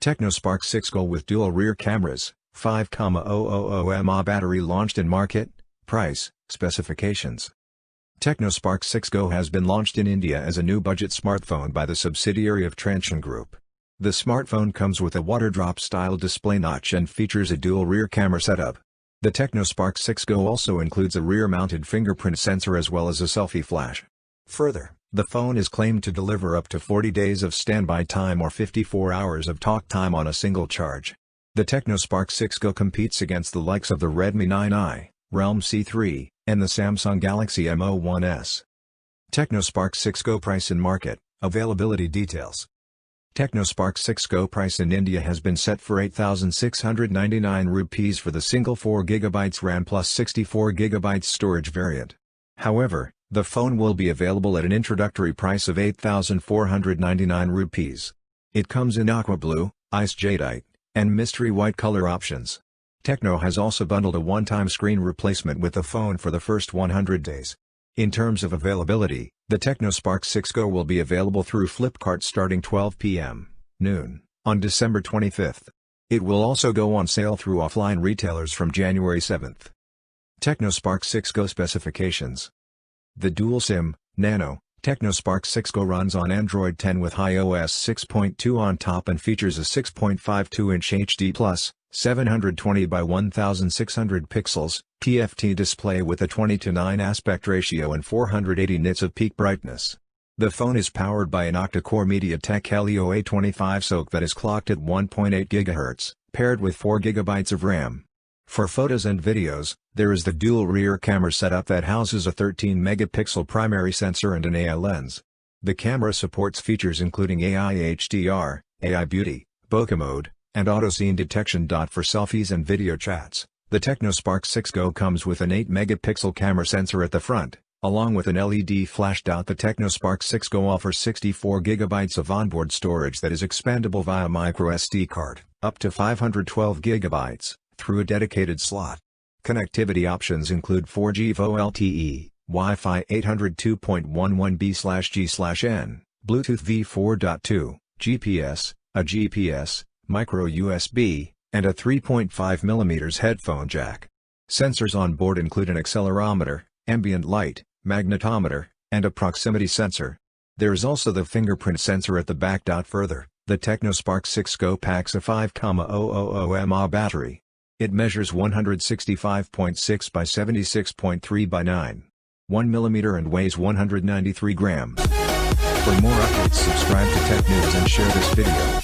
Tecno Spark 6 Go with dual rear cameras, 5,000 mAh battery launched in market. Price, specifications. Tecno Spark 6 Go has been launched in India as a new budget smartphone by the subsidiary of Transsion Group. The smartphone comes with a water drop style display notch and features a dual rear camera setup. The Tecno Spark 6 Go also includes a rear-mounted fingerprint sensor as well as a selfie flash. Further, the phone is claimed to deliver up to 40 days of standby time or 54 hours of talk time on a single charge. The Tecno Spark 6 Go competes against the likes of the Redmi 9i, Realme C3, and the Samsung Galaxy M01s. Tecno Spark 6 Go price in market, availability details. Tecno Spark 6 Go price in India has been set for 8,699 rupees for the single 4GB RAM plus 64GB storage variant. However, the phone will be available at an introductory price of 8,499 rupees. It comes in aqua blue, ice jadeite, and mystery white color options. Tecno has also bundled a one-time screen replacement with the phone for the first 100 days. In terms of availability, the Tecno Spark 6 Go will be available through Flipkart starting 12 p.m. noon on December 25th. It will also go on sale through offline retailers from January 7th. Tecno Spark 6 Go specifications. The dual SIM, Nano, Tecno Spark 6 Go runs on Android 10 with iOS 6.2 on top and features a 6.52-inch HD+, 720 by 1600 pixels, TFT display with a 20:9 aspect ratio and 480 nits of peak brightness. The phone is powered by an octa-core MediaTek Helio A25 SoC that is clocked at 1.8 GHz, paired with 4 GB of RAM. For photos and videos, there is the dual rear camera setup that houses a 13-megapixel primary sensor and an AI lens. The camera supports features including AI HDR, AI Beauty, bokeh mode, and auto scene detection. For selfies and video chats, the Tecno Spark 6 Go comes with an 8-megapixel camera sensor at the front, along with an LED flash. The Tecno Spark 6 Go offers 64 GB of onboard storage that is expandable via microSD card, up to 512 GB. Through a dedicated slot. Connectivity options include 4G VoLTE, Wi-Fi 802.11b/g/n, Bluetooth v4.2, GPS, a GPS, micro USB, and a 3.5mm headphone jack. Sensors on board include an accelerometer, ambient light, magnetometer, and a proximity sensor. There is also the fingerprint sensor at the back. Further, the Tecno Spark 6 Go packs a 5,000 mAh battery. It measures 165.6 by 76.3 by 9.1 mm and weighs 193 grams. For more updates, subscribe to Tech News and share this video.